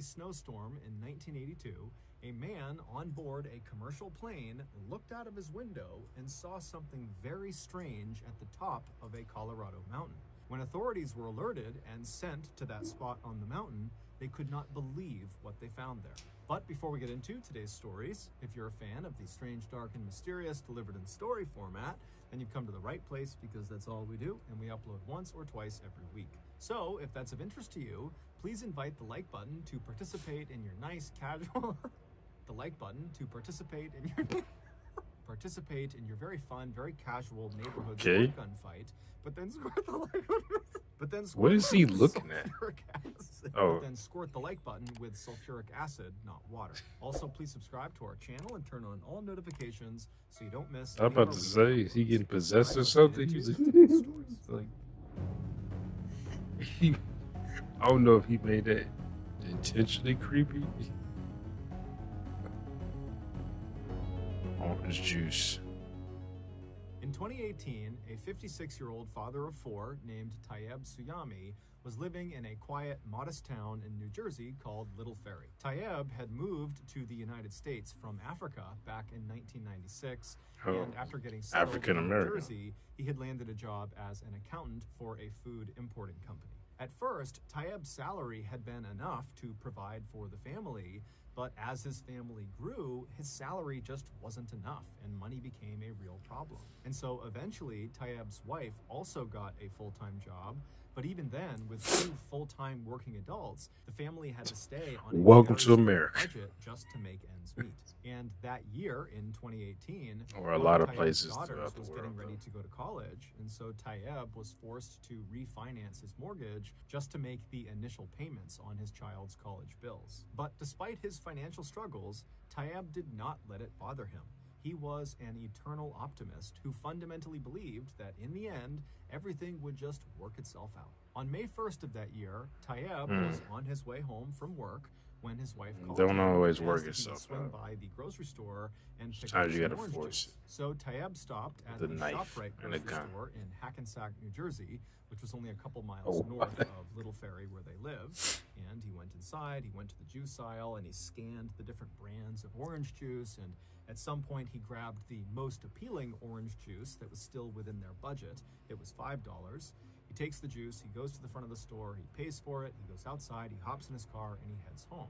snowstorm in 1982, a man on board a commercial plane looked out of his window and saw something very strange at the top of a Colorado mountain. When authorities were alerted and sent to that spot on the mountain, they could not believe what they found there. But before we get into today's stories, if you're a fan of the strange, dark, and mysterious delivered in story format, then you've come to the right place, because that's all we do, and we upload once or twice every week. So if that's of interest to you, please invite the like button to participate in your nice casual the like button to participate in your very fun, very casual neighborhood gunfight, but then squirt the like button. What is he looking at? But then squirt the like button with sulfuric acid, not water. Also, please subscribe to our channel and turn on all notifications so you don't miss. I'm about to say, is he getting possessed or something? He's like, I don't know if he made that intentionally creepy. Orange juice. In 2018, a 56-year-old father of four named Tayyab Suyami was living in a quiet, modest town in New Jersey called Little Ferry. Tayyab had moved to the United States from Africa back in 1996, and after getting settled in New Jersey, he had landed a job as an accountant for a food importing company. At first, Tayyab's salary had been enough to provide for the family, but as his family grew, his salary just wasn't enough, and money became a real problem. And so eventually, Tayyab's wife also got a full-time job, but even then, with two full-time working adults, the family had to stay on a Welcome to America budget just to make ends meet. And that year, in 2018, or a lot of places throughout the world, was getting ready to go to college, and so Tayyab was forced to refinance his mortgage just to make the initial payments on his child's college bills. But despite his financial struggles, Tayyab did not let it bother him. He was an eternal optimist who fundamentally believed that in the end, everything would just work itself out. On May 1st of that year, Tayyab was on his way home from work when his wife called him. Don't always work itself swing by the grocery store and pick up Sometimes you some gotta orange force juice. So Tayyab stopped at the ShopRite grocery store in Hackensack, New Jersey, which was only a couple miles north of Little Ferry where they live. And he went inside, he went to the juice aisle, and he scanned the different brands of orange juice, and at some point he grabbed the most appealing orange juice that was still within their budget. It was $5. He takes the juice, he goes to the front of the store, he pays for it, he goes outside, he hops in his car, and he heads home.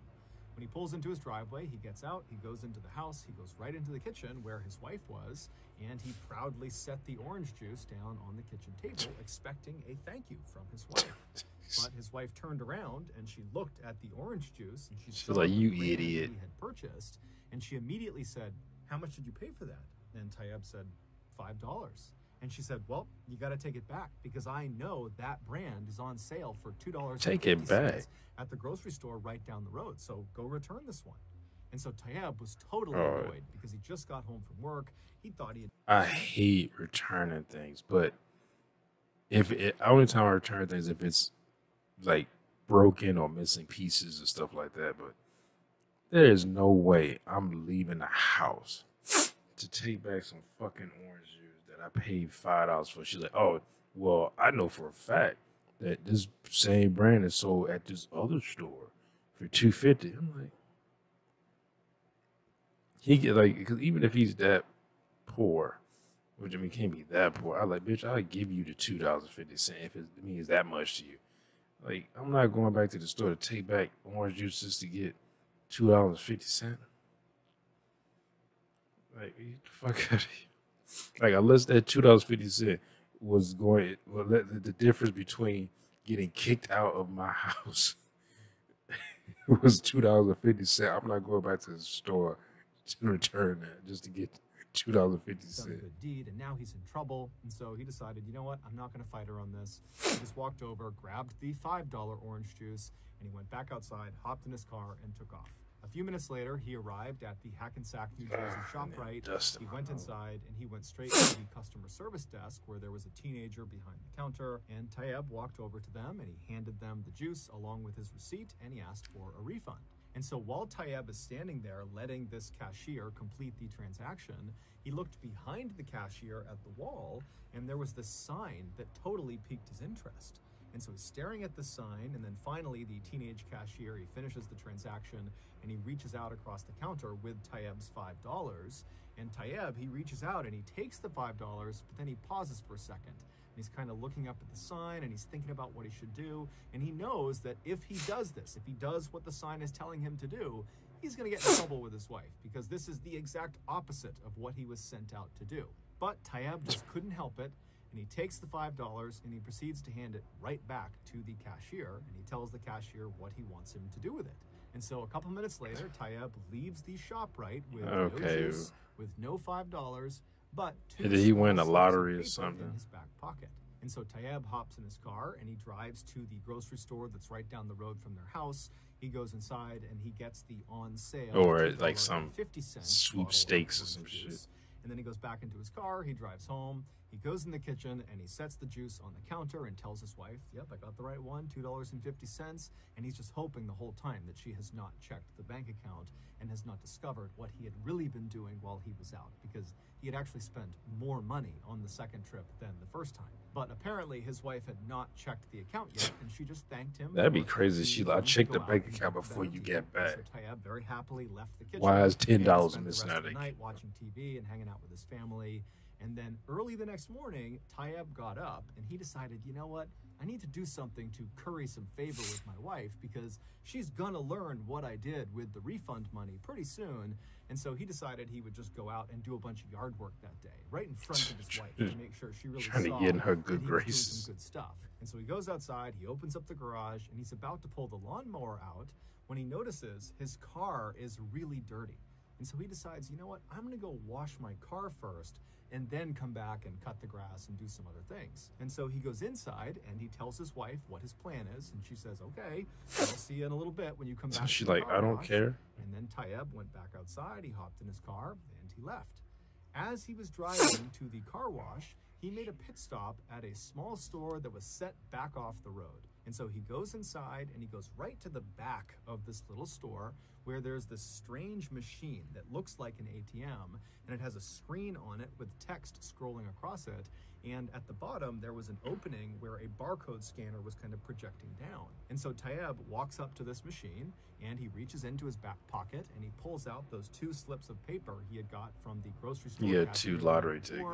When he pulls into his driveway, he gets out, he goes into the house, he goes right into the kitchen where his wife was, and he proudly set the orange juice down on the kitchen table, expecting a thank you from his wife. But his wife turned around and she looked at the orange juice and she saw like, "You the idiot." he had purchased, and she immediately said, "How much did you pay for that?" And Tayyab said, $5. And she said, "Well, you got to take it back, because I know that brand is on sale for $2.50 Take it back at the grocery store right down the road. So go return this one." And so Tayyab was totally annoyed because he just got home from work. He thought he had... I hate returning things, but only time I return things if it's like broken or missing pieces and stuff like that. But there is no way I'm leaving the house to take back some fucking orange juice that I paid $5 for. She's like, "Oh, well, I know for a fact that this same brand is sold at this other store for $2.50. I'm like, he get like, because even if he's that poor, which I mean can't be that poor, I like, bitch, I'll give you the $2.50 if it means that much to you. Like, I'm not going back to the store to take back orange juice just to get $2.50. Like, get the fuck out of here. Like, unless that $2.50 was going, well, the difference between getting kicked out of my house was $2.50. I'm not going back to the store to return that just to get $2.50. Done a good deed, and now he's in trouble. And so he decided, you know what? I'm not going to fight her on this. He just walked over, grabbed the $5 orange juice, and he went back outside, hopped in his car, and took off. A few minutes later, he arrived at the Hackensack, New Jersey ShopRite. He went inside, and he went straight to the customer service desk where there was a teenager behind the counter. And Tayyab walked over to them, and he handed them the juice along with his receipt, and he asked for a refund. And so while Tayyab is standing there letting this cashier complete the transaction, he looked behind the cashier at the wall, and there was this sign that totally piqued his interest. And so he's staring at the sign, and then finally the teenage cashier, he finishes the transaction, and he reaches out across the counter with Tayyeb's $5. And Tayyeb, he reaches out and he takes the $5, but then he pauses for a second. And he's kind of looking up at the sign, and he's thinking about what he should do. And he knows that if he does this, if he does what the sign is telling him to do, he's going to get in trouble with his wife, because this is the exact opposite of what he was sent out to do. But Tayyeb just couldn't help it. And he takes the $5 and he proceeds to hand it right back to the cashier, and he tells the cashier what he wants him to do with it. And so a couple minutes later, Tayyeb leaves the ShopRite with no juice, with no $5, but did he win a lottery or something in his back pocket. And so Tayyeb hops in his car and he drives to the grocery store that's right down the road from their house. He goes inside and he gets the on sale, or like some sweepstakes or some shit. And then he goes back into his car, he drives home, he goes in the kitchen, and he sets the juice on the counter and tells his wife, yep, I got the right one, $2.50. And he's just hoping the whole time that she has not checked the bank account and has not discovered what he had really been doing while he was out, because he had actually spent more money on the second trip than the first time. But apparently his wife had not checked the account yet, and she just thanked him. That'd be crazy. She'll check the bank account before you get back. So Tayyeb very happily left the kitchen. Why is $10 missing out of the night watching TV and hanging out with his family? And then early the next morning, Tayyeb got up and he decided, you know what? I need to do something to curry some favor with my wife, because she's gonna learn what I did with the refund money pretty soon. And so he decided he would just go out and do a bunch of yard work that day, right in front of his wife, to make sure she really trying saw to get in her that good he was doing graces. some good stuff. And so he goes outside, he opens up the garage, and he's about to pull the lawnmower out when he notices his car is really dirty. And so he decides, you know what, I'm gonna go wash my car first and then come back and cut the grass and do some other things. And so he goes inside and he tells his wife what his plan is, and she says, okay, I'll see you in a little bit when you come back. So she's like, I don't care. And then Tayyeb went back outside, he hopped in his car, and he left. As he was driving to the car wash, he made a pit stop at a small store that was set back off the road. And so he goes inside and he goes right to the back of this little store, where there's this strange machine that looks like an ATM, and it has a screen on it with text scrolling across it. And at the bottom, there was an opening where a barcode scanner was kind of projecting down. And so Tayyeb walks up to this machine and he reaches into his back pocket and he pulls out those 2 slips of paper he had got from the grocery store. He had 2 lottery tickets.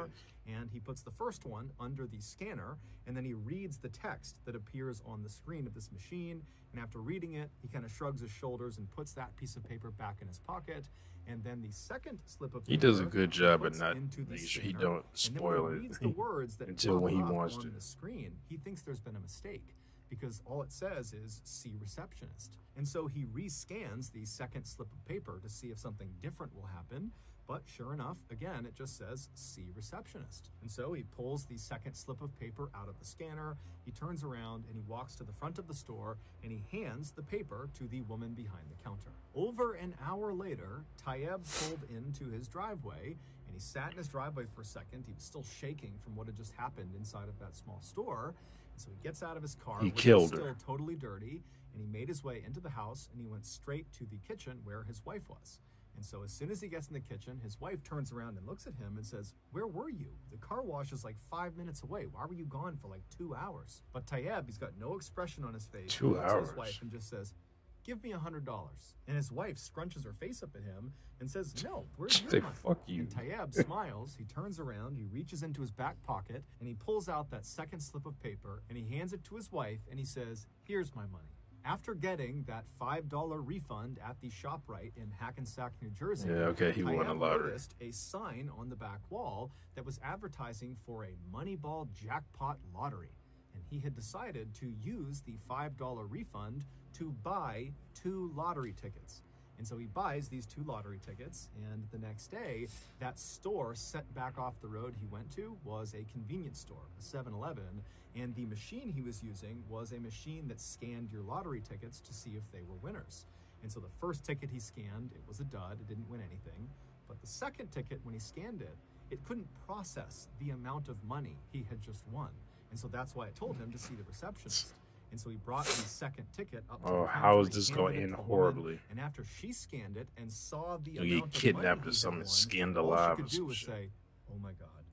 And he puts the first one under the scanner, and then he reads the text that appears on the screen of this machine. And after reading it, he kind of shrugs his shoulders and puts that piece of paper back in his pocket. And then the second slip of paper, he does a good job at not making sure he don't spoil it the words that until when he wants on to. The screen, he thinks there's been a mistake, because all it says is "see receptionist." And so he rescans the second slip of paper to see if something different will happen. But sure enough, again, it just says "see receptionist." And so he pulls the second slip of paper out of the scanner, he turns around and he walks to the front of the store and he hands the paper to the woman behind the counter. Over an hour later, Tayyeb pulled into his driveway and he sat in his driveway for a second. He was still shaking from what had just happened inside of that small store. And so he gets out of his car, he which killed is her. still totally dirty, and he made his way into the house and he went straight to the kitchen where his wife was. And so as soon as he gets in the kitchen, his wife turns around and looks at him and says, "Where were you? The car wash is like 5 minutes away. Why were you gone for like 2 hours?" But Tayyeb, he's got no expression on his face. 2 He looks at his hours. wife and just says, "Give me $100. And his wife scrunches her face up at him and says, "No, where's your Say, money?" fuck you. And Tayyeb smiles, he turns around, he reaches into his back pocket, and he pulls out that second slip of paper, and he hands it to his wife, and he says, "Here's my money." After getting that $5 refund at the ShopRite in Hackensack, New Jersey, Yeah, okay, he won a Tayyeb lottery. noticed a sign on the back wall that was advertising for a Moneyball jackpot lottery. And he had decided to use the $5 refund to buy 2 lottery tickets. And so he buys these 2 lottery tickets, and the next day, that store set back off the road he went to was a convenience store, a 7-Eleven, and the machine he was using was a machine that scanned your lottery tickets to see if they were winners. And so the first ticket he scanned, it was a dud, it didn't win anything. But the second ticket, when he scanned it, it couldn't process the amount of money he had just won. And so that's why it told him to see the receptionist. And so he brought the second ticket up to the Oh, counter, how is he this handed going it to to end the horribly? woman, and after she scanned it and saw the You'll amount get of kidnapped money or he something, had won, skinned all alive she or could do some was shit. say, "Oh my God,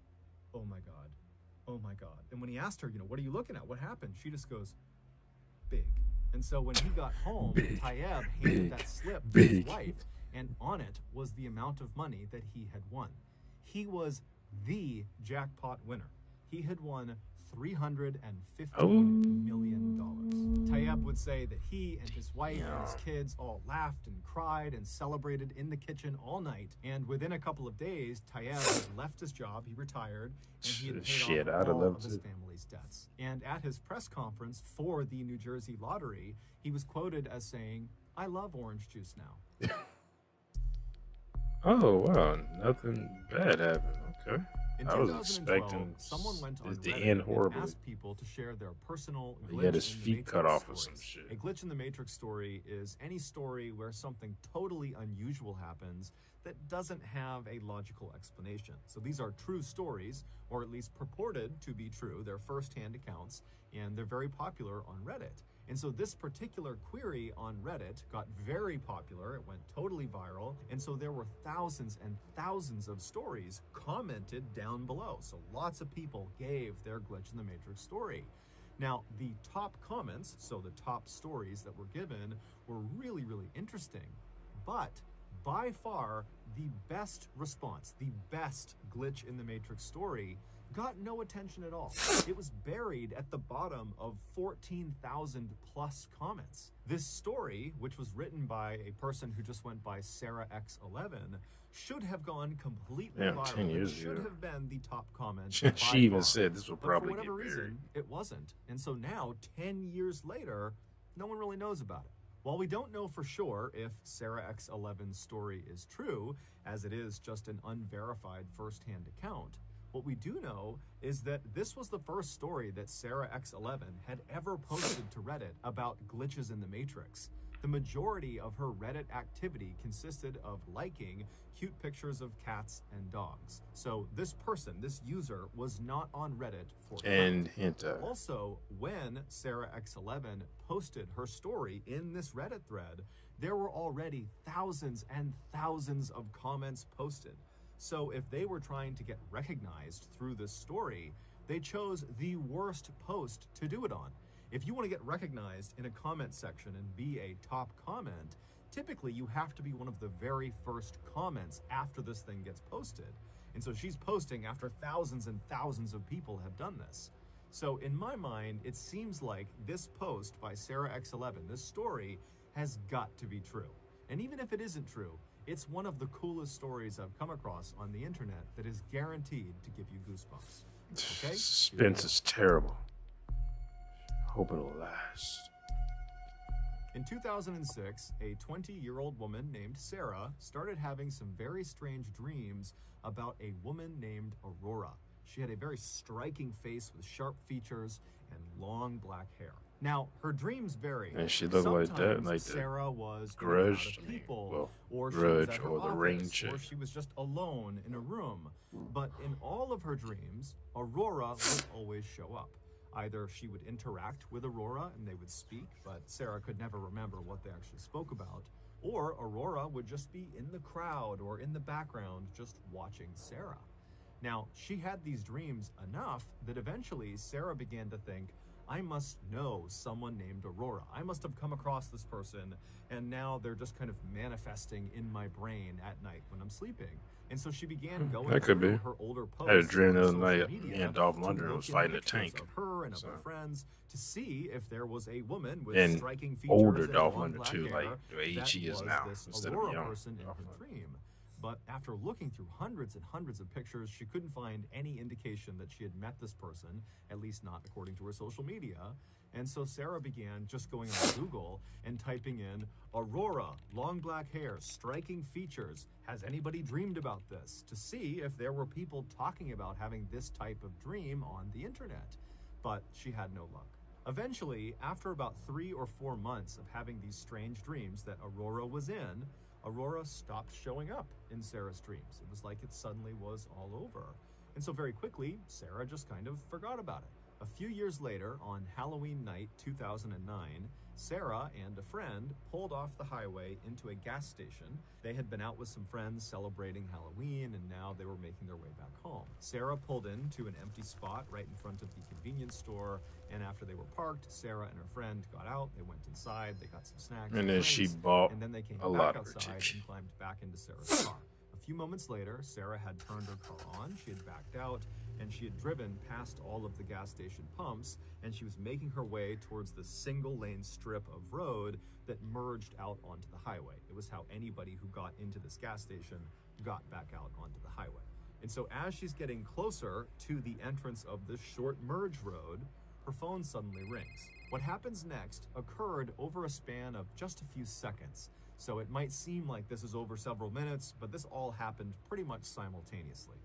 oh my God, oh my God." And when he asked her, "What are you looking at? What happened?" She just goes, big. And so when he got home, Tayyab handed that slip to his wife, and on it was the amount of money that he had won. He was the jackpot winner. He had won $315 million. Tayyab would say that he and his wife and his kids all laughed and cried and celebrated in the kitchen all night. And within a couple of days, Tayyab had left his job, he retired, and he had paid off all of his family's debts. And at his press conference for the New Jersey lottery, he was quoted as saying, "I love orange juice now." Oh, wow. Nothing bad happened. Okay. In I was expecting someone went on the Reddit end and horribly. asked people to share their personal glitch He had his in the feet Matrix cut off or stories. some shit. A glitch in the Matrix story is any story where something totally unusual happens that doesn't have a logical explanation. So these are true stories, or at least purported to be true. They're first-hand accounts, and they're very popular on Reddit. And so this particular query on Reddit got very popular. It went totally viral. And so there were thousands and thousands of stories commented down below. So lots of people gave their glitch in the Matrix story. Now, the top comments, so the top stories that were given, were really, really interesting. But by far, the best response, the best glitch in the Matrix story, got no attention at all. It was buried at the bottom of 14,000 plus comments. This story, which was written by a person who just went by Sarah X11, should have gone completely viral. 10 years It should ago. have been the top comment. She even said this will probably get buried. But for whatever reason, it wasn't. And so now, 10 years later, no one really knows about it. While we don't know for sure if Sarah X11's story is true, as it is just an unverified first-hand account, what we do know is that this was the first story that Sarah X11 had ever posted to Reddit about glitches in the Matrix. The majority of her Reddit activity consisted of liking cute pictures of cats and dogs. So this person, this user, was not on Reddit for and hentai. Also, when Sarah X11 posted her story in this Reddit thread, there were already thousands and thousands of comments posted. So if they were trying to get recognized through this story, they chose the worst post to do it on. If you want to get recognized in a comment section and be a top comment, typically you have to be one of the very first comments after this thing gets posted. And so she's posting after thousands and thousands of people have done this. So in my mind, it seems like this post by Sarah X11, this story, has got to be true. And even if it isn't true, it's one of the coolest stories I've come across on the internet that is guaranteed to give you goosebumps. Okay? Suspense is terrible. Hope it'll last. In 2006, a 20-year-old woman named Sarah started having some very strange dreams about a woman named Aurora. She had a very striking face with sharp features and long black hair. Now, her dreams vary. And she looked like that, like Sarah was Grudge, people, or Grudge, she was at her or the office, Ring chick, or she was just alone in a room. But in all of her dreams, Aurora would always show up. Either she would interact with Aurora and they would speak, but Sarah could never remember what they actually spoke about, or Aurora would just be in the crowd or in the background just watching Sarah. Now, she had these dreams enough that eventually Sarah began to think, I must know someone named Aurora. I must have come across this person, and now they're just kind of manifesting in my brain at night when I'm sleeping. And so she began going through her older posts. I had a dream the other night, me and Dolph Lundgren was fighting a tank. Of her and of her friends to see if there was a woman with and striking features older and Dolph long Lundgren black too, hair like the age he is now, instead of young person in her dream. But after looking through hundreds and hundreds of pictures, she couldn't find any indication that she had met this person, at least not according to her social media. And so Sarah began just going on Google and typing in Aurora, long black hair, striking features. Has anybody dreamed about this? To see if there were people talking about having this type of dream on the internet. But she had no luck. Eventually, after about 3 or 4 months of having these strange dreams that Aurora was in, Aurora stopped showing up in Sarah's dreams. It was like it suddenly was all over. And so very quickly, Sarah just kind of forgot about it. A few years later, on Halloween night 2009, Sarah and a friend pulled off the highway into a gas station. They had been out with some friends celebrating Halloween, and now they were making their way back home. Sarah pulled into an empty spot right in front of the convenience store, and after they were parked, Sarah and her friend got out. They went inside, they got some snacks And then drinks, she bought and then they came a back lot of outside her and climbed back into Sarah's car. A few moments later, Sarah had turned her car on, she had backed out, and she had driven past all of the gas station pumps, and she was making her way towards the single-lane strip of road that merged out onto the highway. It was how anybody who got into this gas station got back out onto the highway. And so as she's getting closer to the entrance of this short merge road, her phone suddenly rings. What happens next occurred over a span of just a few seconds. So it might seem like this is over several minutes, but this all happened pretty much simultaneously.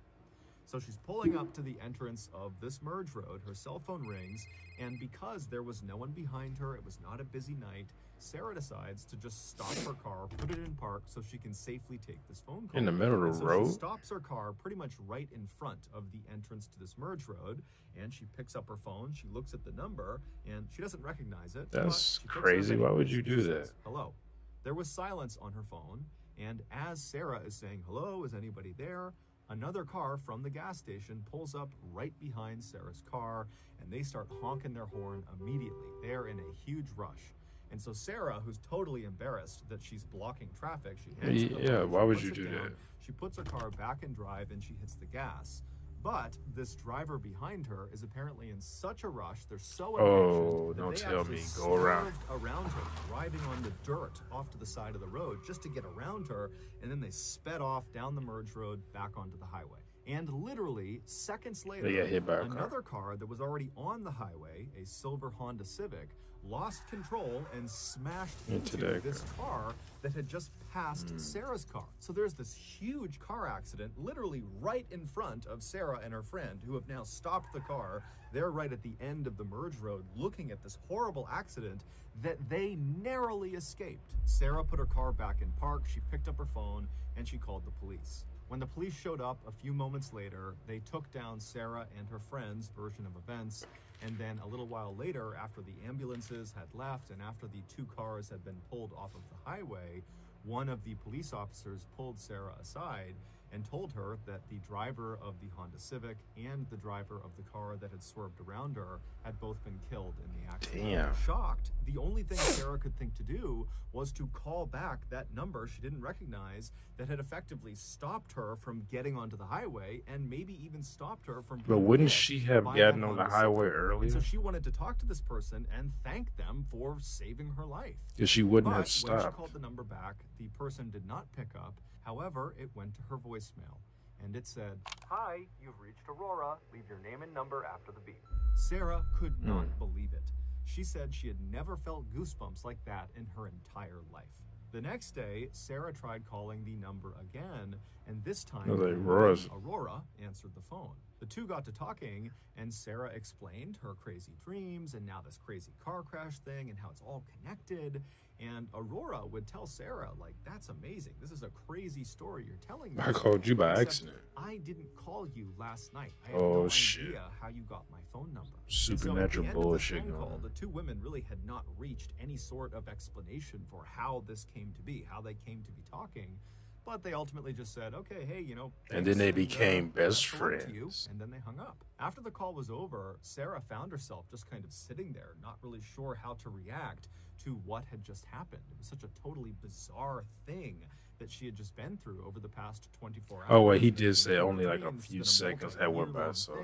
So she's pulling up to the entrance of this merge road, her cell phone rings, and because there was no one behind her, it was not a busy night, Sarah decides to just stop her car, put it in park so she can safely take this phone call. In the middle of the road? She stops her car pretty much right in front of the entrance to this merge road, and she picks up her phone, she looks at the number, and she doesn't recognize it. That's crazy. Why would you do that? Says, hello. There was silence on her phone, and as Sarah is saying, hello, is anybody there? Another car from the gas station pulls up right behind Sarah's car, and they start honking their horn immediately. They're in a huge rush. And so Sarah, who's totally embarrassed that she's blocking traffic, why would you do that? She puts her car back in drive and she hits the gas. But this driver behind her is apparently in such a rush, they're so impatient that don't they tell me. actually Go around. swerved around her, driving on the dirt off to the side of the road just to get around her, and then they sped off down the merge road back onto the highway. And literally, seconds later, they got hit by another car that was already on the highway, a silver Honda Civic, lost control and smashed into this car that had just passed Sarah's car. So there's this huge car accident literally right in front of Sarah and her friend, who have now stopped the car. They're right at the end of the merge road looking at this horrible accident that they narrowly escaped. Sarah put her car back in park, she picked up her phone, and she called the police. When the police showed up a few moments later, they took down Sarah and her friend's version of events, and then a little while later, after the ambulances had left and after the two cars had been pulled off of the highway, one of the police officers pulled Sarah aside and told her that the driver of the Honda Civic and the driver of the car that had swerved around her had both been killed in the accident. Damn. Shocked, the only thing Sarah could think to do was to call back that number she didn't recognize that had effectively stopped her from getting onto the highway and maybe even stopped her from... But wouldn't she have gotten on the highway earlier? And so she wanted to talk to this person and thank them for saving her life. Because she wouldn't have stopped. When she called the number back, the person did not pick up. However, it went to her voicemail, and it said, "Hi, you've reached Aurora. Leave your name and number after the beep." Sarah could not believe it. She said she had never felt goosebumps like that in her entire life. The next day, Sarah tried calling the number again, and this time, Aurora answered the phone. The two got to talking, and Sarah explained her crazy dreams and now this crazy car crash thing and how it's all connected. And Aurora would tell Sarah, like, that's amazing. This is a crazy story you're telling me. I called you by accident. I didn't call you last night. I had no idea how you got my phone number. Supernatural bullshit going on. The two women really had not reached any sort of explanation for how this came to be, how they came to be talking. But they ultimately just said, okay, hey, you know. And then they became best friends. And then they hung up. After the call was over, Sarah found herself just kind of sitting there, not really sure how to react to what had just happened. It was such a totally bizarre thing that she had just been through over the past 24 hours. Oh, well, he did say only like a few seconds had went by, so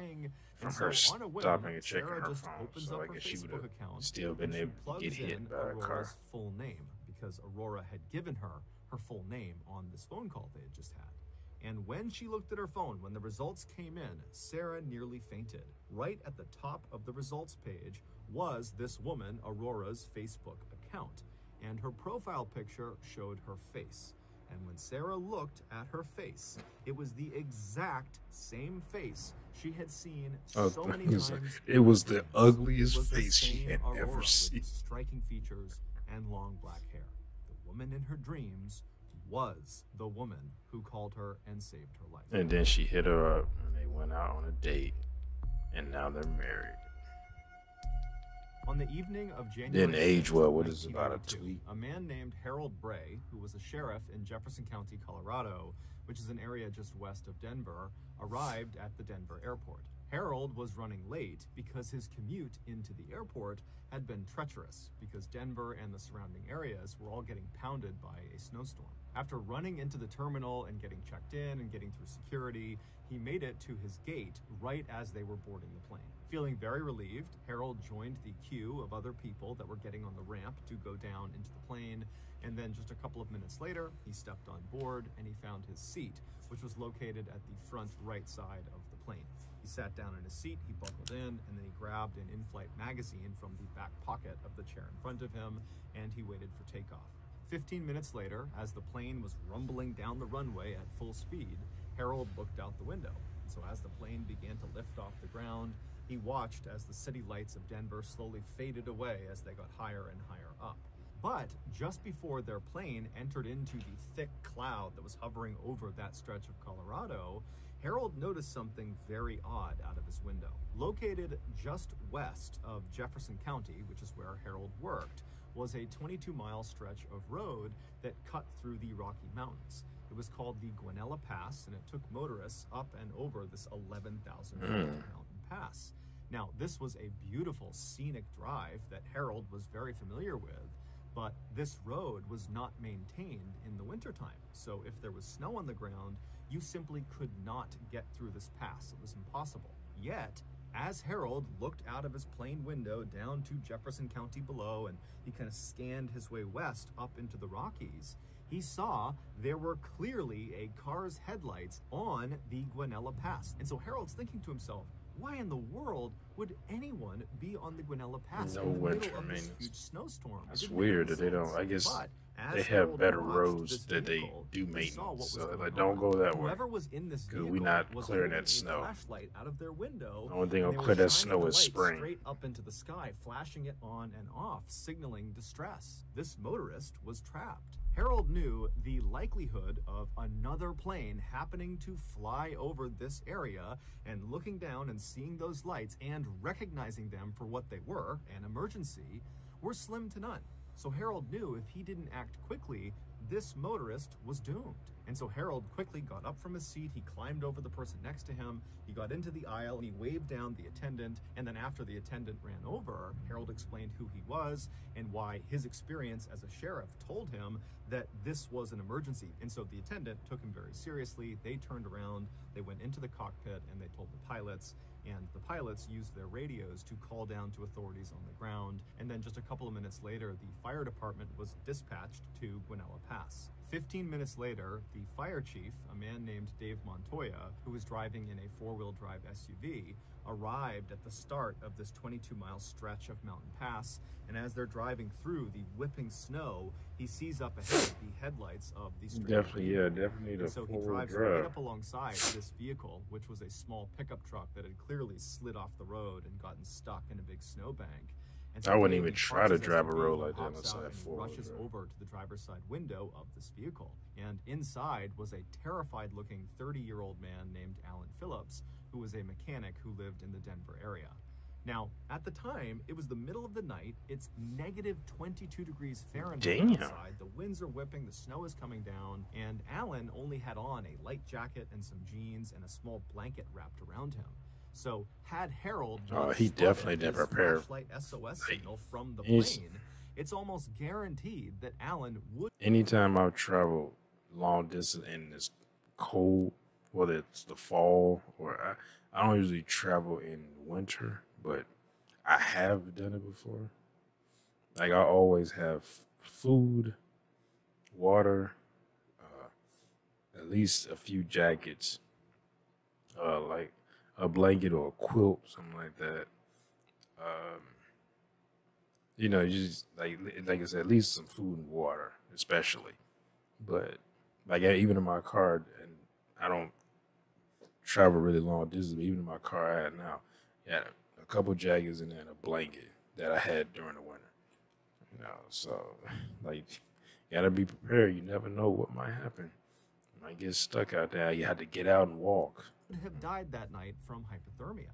from her stopping and checking her phone, so I guess she would have still been able to get hit by a car. Full name, because Aurora had given her full name on this phone call they had just had. And when she looked at her phone, when the results came in, Sarah nearly fainted. Right at the top of the results page was this woman, Aurora's Facebook account, and her profile picture showed her face. And when Sarah looked at her face, it was the exact same face she had seen so many times. It was the ugliest face she had ever seen. Striking features and long black hair. The woman in her dreams was the woman who called her and saved her life. And then she hit her up, and they went out on a date, and now they're married. On the evening of January Didn't age well. What 1982, is about a tweet? a man named Harold Bray, who was a sheriff in Jefferson County, Colorado, which is an area just west of Denver, arrived at the Denver airport. Harold was running late because his commute into the airport had been treacherous because Denver and the surrounding areas were all getting pounded by a snowstorm. After running into the terminal and getting checked in and getting through security, he made it to his gate right as they were boarding the plane. Feeling very relieved, Harold joined the queue of other people that were getting on the ramp to go down into the plane, and then just a couple of minutes later, he stepped on board and he found his seat, which was located at the front right side of the plane. He sat down in his seat, he buckled in, and then he grabbed an in-flight magazine from the back pocket of the chair in front of him, and he waited for takeoff. 15 minutes later, as the plane was rumbling down the runway at full speed, Harold looked out the window. So as the plane began to lift off the ground, he watched as the city lights of Denver slowly faded away as they got higher and higher up. But just before their plane entered into the thick cloud that was hovering over that stretch of Colorado, Harold noticed something very odd out of his window. Located just west of Jefferson County, which is where Harold worked, was a 22-mile stretch of road that cut through the Rocky Mountains. It was called the Guanella Pass, and it took motorists up and over this 11,000 mountain pass. Now, this was a beautiful scenic drive that Harold was very familiar with, but this road was not maintained in the wintertime. So if there was snow on the ground, you simply could not get through this pass. It was impossible. Yet, as Harold looked out of his plane window down to Jefferson County below, and he kind of scanned his way west up into the Rockies, he saw there were clearly a car's headlights on the Guanella Pass. And so Harold's thinking to himself, why in the world would anyone be on the Guanella Pass in the middle of this huge snowstorm? It's weird that they don't, I guess they have better roads that they do maintenance, so like, don't go that way, because we're not clearing that snow. Out of their window, the only thing that'll clear that snow is spring. Straight up into the sky, flashing it on and off, signaling distress. This motorist was trapped. Harold knew the likelihood of another plane happening to fly over this area and looking down and seeing those lights and recognizing them for what they were, an emergency, were slim to none. So Harold knew if he didn't act quickly, this motorist was doomed. And so Harold quickly got up from his seat, he climbed over the person next to him, he got into the aisle, and he waved down the attendant, and then after the attendant ran over, Harold explained who he was and why his experience as a sheriff told him that this was an emergency. And so the attendant took him very seriously. They turned around, they went into the cockpit, and they told the pilots, and the pilots used their radios to call down to authorities on the ground. And then just a couple of minutes later, the fire department was dispatched to Guanella Pass. 15 minutes later, the fire chief, a man named Dave Montoya, who was driving in a four-wheel drive SUV, arrived at the start of this 22-mile stretch of mountain pass, and as they're driving through the whipping snow, he sees up ahead the headlights of the street. Definitely the so he drives right up alongside this vehicle, which was a small pickup truck that had clearly slid off the road and gotten stuck in a big snowbank. So I wouldn't even try to drive a road like that outside rushes over to the driver's side window of this vehicle. And inside was a terrified-looking 30-year-old man named Alan Phillips, who was a mechanic who lived in the Denver area. Now, at the time, it was the middle of the night. It's negative 22 degrees Fahrenheit outside. The winds are whipping, the snow is coming down, and Alan only had on a light jacket and some jeans and a small blanket wrapped around him. So had Harold he definitely never prepared flight SOS signal from the plane, it's almost guaranteed that Alan would. Anytime I've traveled long distance and it's cold, whether it's the fall or I don't usually travel in winter, but I have done it before. Like I always have food, water, at least a few jackets, like a blanket or a quilt, something like that. You know, just like I said, at least some food and water, especially. But like even in my car, and I don't travel really long distance, but even in my car I had now, yeah, a couple jackets and then a blanket that I had during the winter. You know, so like you gotta be prepared. You never know what might happen. You might get stuck out there. You had to get out and walk. Have died that night from hypothermia.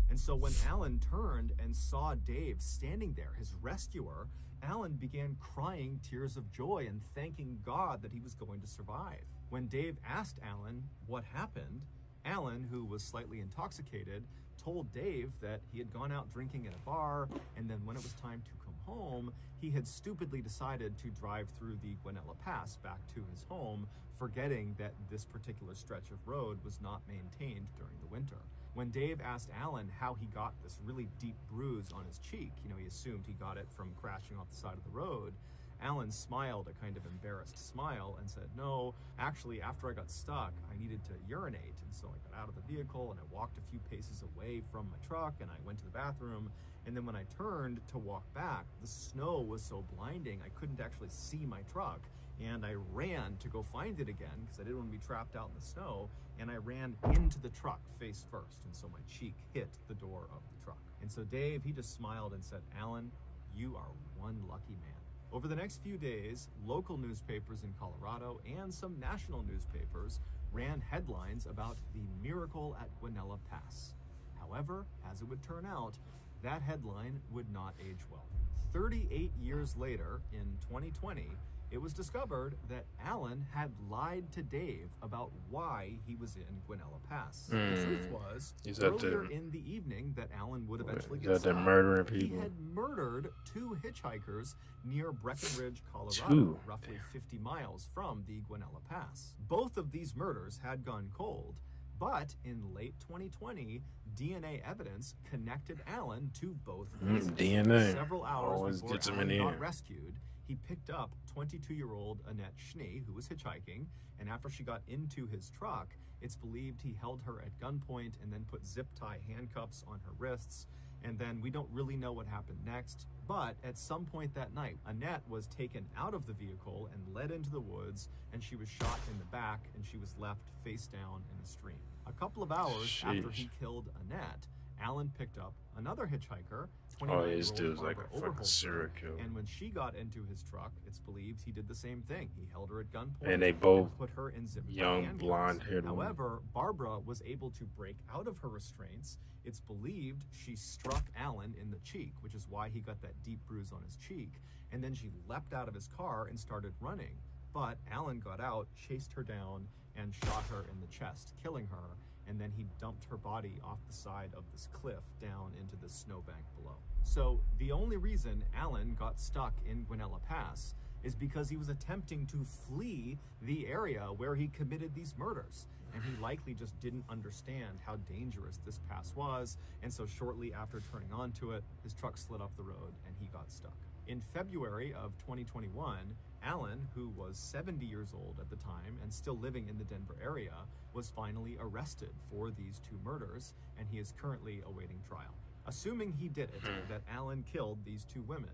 And so when Alan turned and saw Dave standing there, his rescuer, Alan began crying tears of joy and thanking God that he was going to survive. When Dave asked Alan what happened, Alan, who was slightly intoxicated, told Dave that he had gone out drinking at a bar, and then when it was time to come home, he had stupidly decided to drive through the Guanella Pass back to his home, forgetting that this particular stretch of road was not maintained during the winter. When Dave asked Alan how he got this really deep bruise on his cheek, he assumed he got it from crashing off the side of the road, Alan smiled a kind of embarrassed smile and said, no, actually, after I got stuck, I needed to urinate. And so I got out of the vehicle and I walked a few paces away from my truck and I went to the bathroom. And then when I turned to walk back, the snow was so blinding, I couldn't actually see my truck. And I ran to go find it again because I didn't want to be trapped out in the snow. And I ran into the truck face first. And so my cheek hit the door of the truck. And so Dave, he just smiled and said, Alan, you are one lucky man. Over the next few days, local newspapers in Colorado and some national newspapers ran headlines about the miracle at Guanella Pass. However, as it would turn out, that headline would not age well. 38 years later, in 2020, it was discovered that Alan had lied to Dave about why he was in Guanella Pass. The truth was, earlier in the evening that Alan would eventually get stuck, murdering people. He had murdered 2 hitchhikers near Breckenridge, Colorado, roughly 50 miles from the Guanella Pass. Both of these murders had gone cold, but in late 2020, DNA evidence connected Alan to both cases. DNA. Several hours Always before gets him Alan in got here. rescued, he picked up 22-year-old Annette Schnee, who was hitchhiking, and after she got into his truck, it's believed he held her at gunpoint and then put zip-tie handcuffs on her wrists, and then we don't really know what happened next, but at some point that night, Annette was taken out of the vehicle and led into the woods, and she was shot in the back, and she was left face down in a stream. A couple of hours after he killed Annette, Alan picked up another hitchhiker, 29-year-old like a fucking serial killer. And when she got into his truck, it's believed he did the same thing. He held her at gunpoint and they both put her in zip-tie young handcuffs. blonde-haired women. However, Barbara was able to break out of her restraints. It's believed she struck Alan in the cheek, which is why he got that deep bruise on his cheek. And then she leapt out of his car and started running. But Alan got out, chased her down, and shot her in the chest, killing her. And then he dumped her body off the side of this cliff down into the snowbank below. So the only reason Alan got stuck in Guanella Pass is because he was attempting to flee the area where he committed these murders. And he likely just didn't understand how dangerous this pass was. And so shortly after turning onto it, his truck slid off the road and he got stuck. In February of 2021, Alan, who was 70 years old at the time and still living in the Denver area, was finally arrested for these 2 murders, and he is currently awaiting trial. Assuming he did it, that Alan killed these 2 women,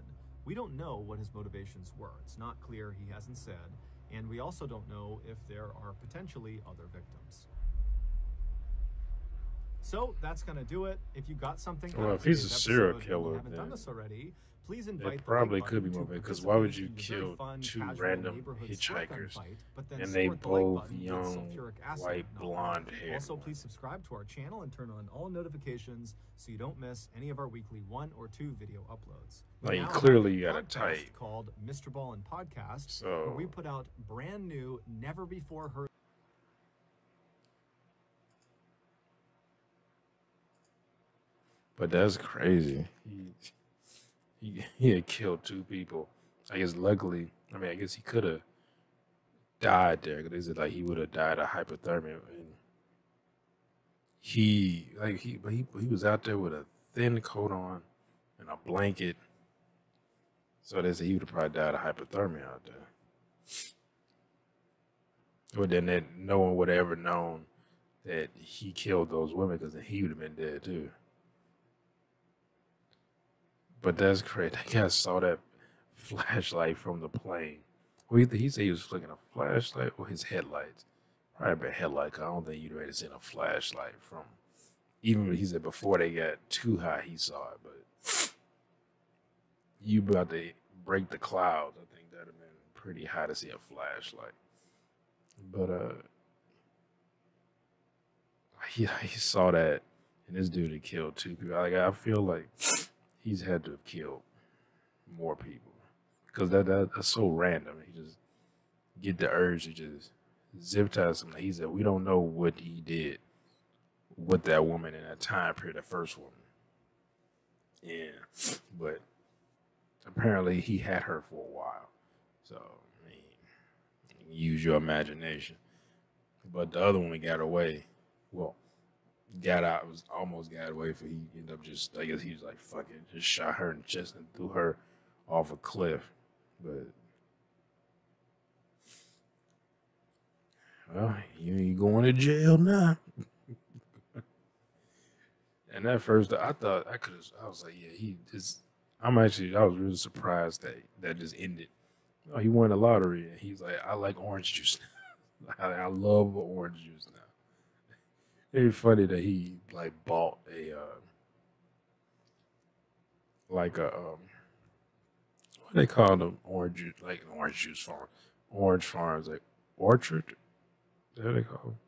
we don't know what his motivations were. It's not clear, he hasn't said, and we also don't know if there are potentially other victims. So that's gonna do it. If you got something, well, if he's a serial killer, haven't done this already, please invite it probably could be more because why would you kill 2 random hitchhikers and they both young, white, blonde hair? Also, please subscribe to our channel and turn on all notifications so you don't miss any of our weekly 1 or 2 video uploads. Like, clearly you got a type called Mr. Ball and Podcast, so where we put out brand new, never before heard. But that's crazy. He had killed 2 people. I guess luckily, I guess he could have died there because they said like he would have died of hypothermia. And he was out there with a thin coat on and a blanket. So they said he would have probably died of hypothermia out there. But then no one would have ever known that he killed those women because then he would have been dead too. But that's crazy. That guy saw that flashlight from the plane. Well, he said he was flicking a flashlight or his headlights. Probably a headlight, 'cause I don't think you'd already seen a flashlight from. Even he said before they got too high, he saw it. But you about to break the clouds. I think that'd have been pretty high to see a flashlight. But he saw that And this dude had killed 2 people. Like, I feel like he's had to have killed more people because that's so random. He just get the urge to just zip tie something. He said, we don't know what he did with that woman in that time period, the first woman. Yeah, but apparently he had her for a while. So, I mean, use your imagination. But the other one got away. Well, got out, was almost got away, for he ended up just, I guess he was like, fuck it, just shot her in the chest and threw her off a cliff. But, well, you ain't going to jail now. And at first, I thought I was like, yeah, I was really surprised that that just ended. Oh, he won the lottery, and he's like, I like orange juice now. I love orange juice now. It's funny that he like bought a what they call them, orange juice, like an orange juice farm, orange farms, like orchard. Is that what they call them?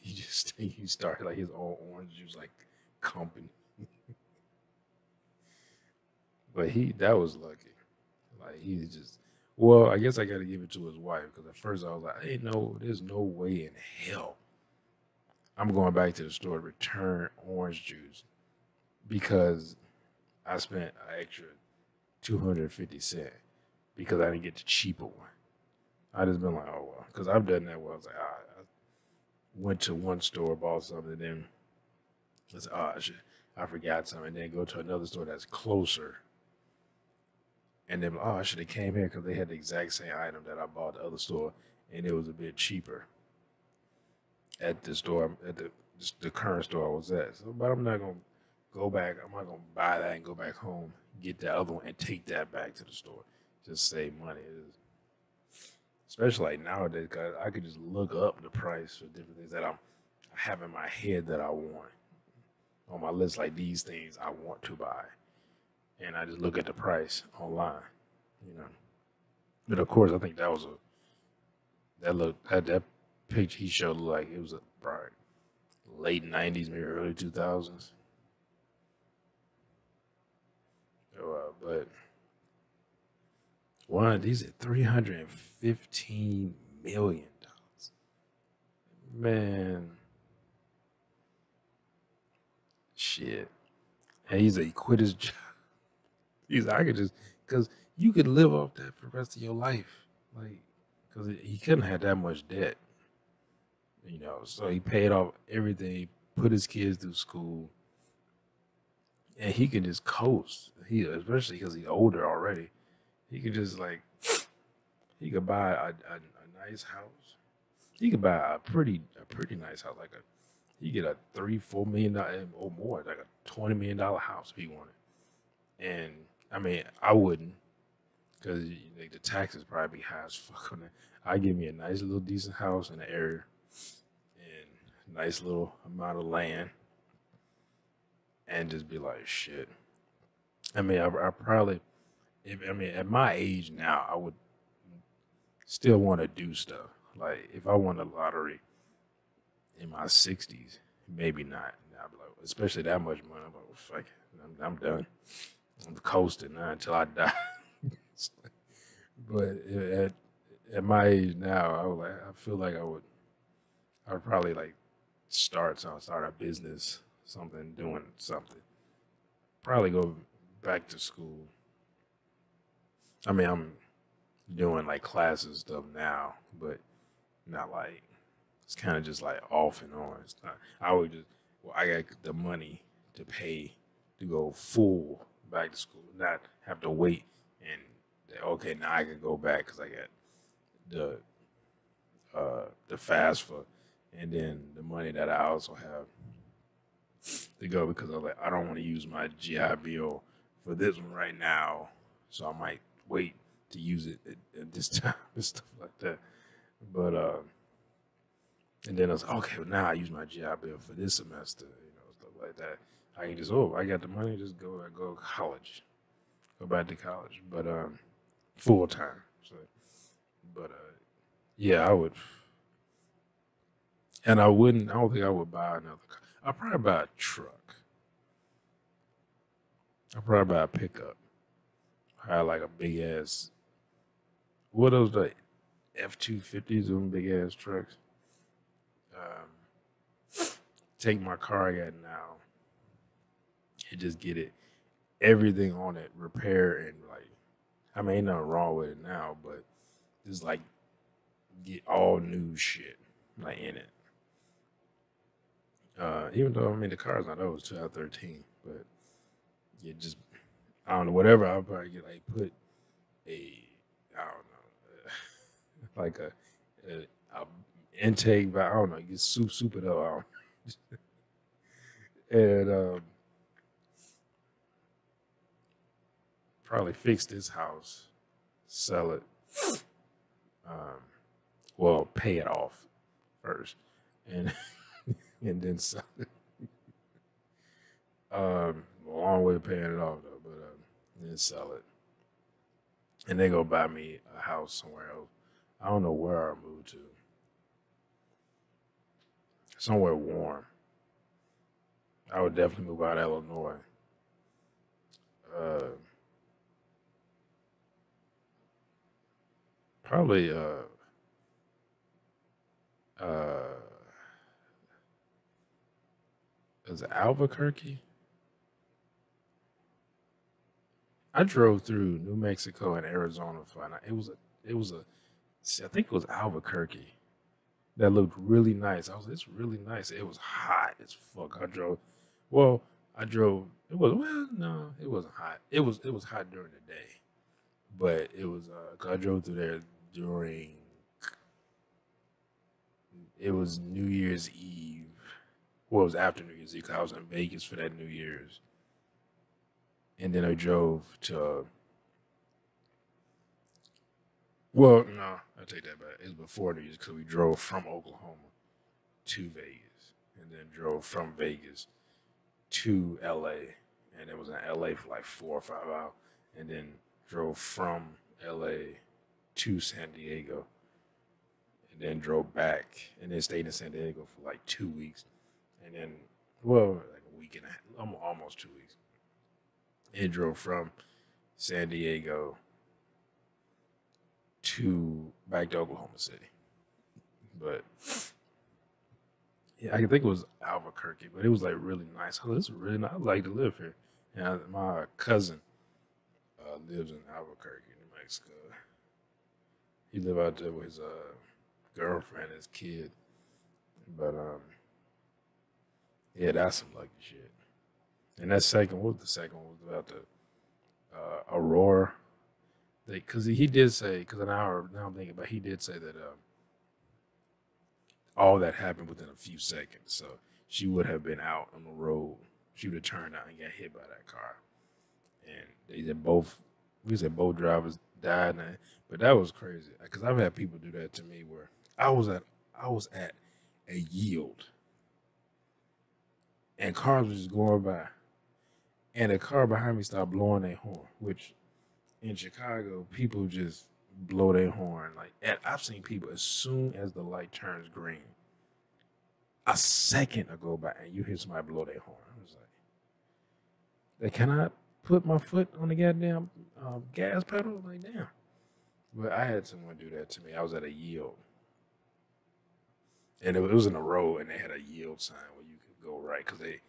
He started like his own orange juice like company. But that was lucky. Like he just, well, I guess I got to give it to his wife, because at first I was like, hey, no, there's no way in hell I'm going back to the store to return orange juice because I spent an extra 250 cents because I didn't get the cheaper one. I just been like, oh well, because I've done that where I was like, I went to one store, bought something, and then I said, oh, I forgot something, and then go to another store that's closer. And then, oh, I should have came here because they had the exact same item that I bought at the other store, and it was a bit cheaper at the store, at the current store I was at. So, but I'm not going to go back. I'm not going to buy that and go back home, get the other one, and take that back to the store. Just save money. Especially like nowadays, because I could just look up the price for different things that I have in my head that I want. On my list, like these things I want to buy. And I just look at the price online, you know. But of course, I think that was that picture he showed looked like it was probably late 90s, maybe early 2000s. So, but one of these at $315 million. Man, shit. And he quit his job. I could just, because you could live off that for the rest of your life. Like, because he couldn't have that much debt. You know, so he paid off everything, put his kids through school, and he could just coast. Especially because he's older already. He could just he could buy a nice house. He could buy a pretty nice house, he get a $3-4 million or more, like a $20 million house if he wanted. And I mean, I wouldn't, because the taxes probably be high as fuck on it. I give me a nice little decent house in the area and a nice little amount of land, and just be like, shit. I mean, I probably, at my age now, I would still want to do stuff. Like, if I won the lottery in my 60s, maybe not. I'd be like, especially that much money, I'm like, well, fuck it. I'm done. I'm coasting now until I die. But at my age now, I feel like I would probably start a business, doing something. Probably go back to school. I mean, I'm doing classes stuff now, but not it's kind of just off and on. It's not. I would just, I got the money to pay to go full back to school, not have to wait and okay, now I can go back because I got the FAFSA and then the money that I also have to go, because I don't want to use my GI Bill for this one right now, so I might wait to use it at this time and stuff like that. But and then I was okay, well, now I use my GI Bill for this semester, stuff like that. I can just I got the money, just go to college, go back to college, but full time. So, but yeah, I would, and I wouldn't. I don't think I would buy another car. I'll probably buy a truck. I'll probably buy a pickup. I like a big ass. What are those like F-250s? Them big ass trucks. Take my car I got now and just get it, everything on it, repair and like. I mean, ain't nothing wrong with it now, but just like get all new shit like in it. Even though I mean the car's not old, it's 2013, but you just I don't know whatever I'll probably get like put a I don't know like a intake, but I don't know, you soup it up, and probably fix this house, sell it, well pay it off first, and and then sell it. Long way of paying it off though, but then sell it, and they go buy me a house somewhere else. I don't know where I move to. Somewhere warm. I would definitely move out of Illinois. Probably is it Albuquerque? I drove through New Mexico and Arizona for it was a I think it was Albuquerque that looked really nice. I was it's really nice. It was hot as fuck. I drove it was well no, it wasn't hot. It was hot during the day. But it was 'cause I drove through there during it was New Year's Eve. Well, it was after New Year's Eve 'cause I was in Vegas for that New Year's. And then I drove to well, no, I take that back. It was before New Year's because we drove from Oklahoma to Vegas, and then drove from Vegas to LA, and it was in LA for like 4 or 5 hours, and then drove from LA to San Diego, and then drove back, and then stayed in San Diego for like 2 weeks, and then well, like a week and a half, almost 2 weeks, and drove from San Diego to back to Oklahoma City. But yeah, I think it was Albuquerque, but it was like really nice. Oh, this is really nice. I like to live here. And my cousin lives in Albuquerque, New Mexico. He lived out there with his girlfriend, his kid. But yeah, that's some lucky shit. And that second, what was the second one? Was about the Aurora. Because he did say, because now I'm thinking about, he did say that all that happened within a few seconds. So she would have been out on the road. She would have turned out and got hit by that car. And they said both drivers died. But that was crazy. Because I've had people do that to me where I was at a yield. And cars were just going by. And a car behind me started blowing their horn, which in Chicago, people just blow their horn. And I've seen people as soon as the light turns green, a second will go by and you hear somebody blow their horn. I was like, can I put my foot on the goddamn gas pedal? Like, damn. But I had someone do that to me. I was at a yield. And it was in a row, and they had a yield sign where you could go right because it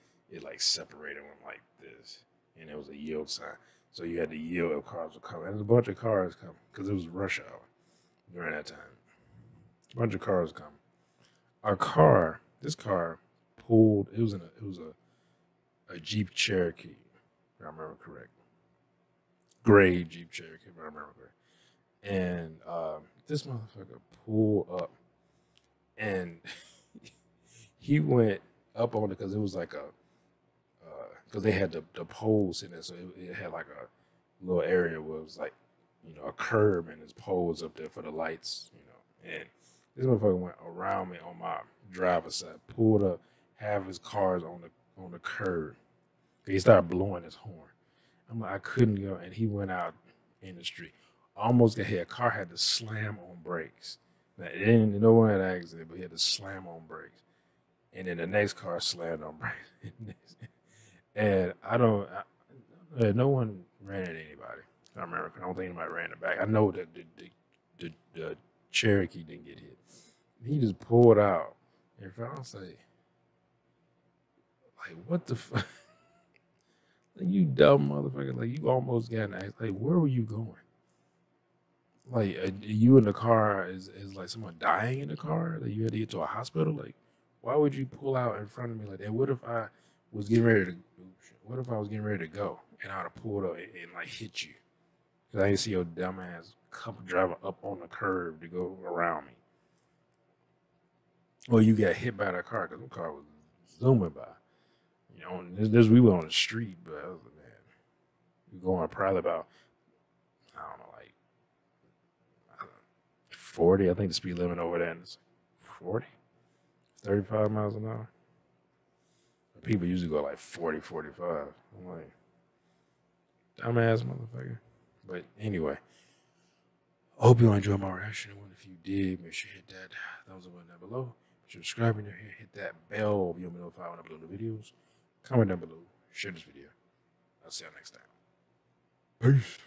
like separated them like this. And it was a yield sign. So you had to yield if cars were coming. And there's a bunch of cars coming because it was rush hour during that time. A bunch of cars coming. This car pulled. It was a Jeep Cherokee, if I remember correctly. Gray Jeep Cherokee, if I remember correctly. And this motherfucker pulled up, and he went up on it because it was like because they had the poles in it, so it had like a little area where it was like, a curb, and his poles up there for the lights, And this motherfucker went around me on my driver's side, pulled up, half his cars on the curb. He started blowing his horn. I'm like, I couldn't go, and he went out in the street. Almost got hit. A car had to slam on brakes. Now, no one had an accident, but he had to slam on brakes. and then the next car slammed on Bryce. And no one ran at anybody. I remember. I don't think anybody ran it back. I know that the Cherokee didn't get hit. He just pulled out. And I was like, what the fuck? Like, you dumb motherfucker. Like, you almost got an accident. Like, where were you going? Like, you in the car is like someone dying in the car? Like, you had to get to a hospital? Like, why would you pull out in front of me like that? What if I was getting ready to go and I'd have pulled up and like hit you? Because I didn't see your dumb ass couple driving up on the curb to go around me. Or you got hit by that car because the car was zooming by. You know, we were on the street, but I was like, man, we going probably about, I don't know, like 40. I think the speed limit over there is 40, 35 miles an hour. People usually go like 40, 45. I'm like, dumbass motherfucker. But anyway, I hope you enjoyed my reaction. And if you did, make sure you hit that thumbs up button down below. Subscribe and hit that bell if you want to be notified when I upload the videos. Comment down below. Share this video. I'll see you next time. Peace.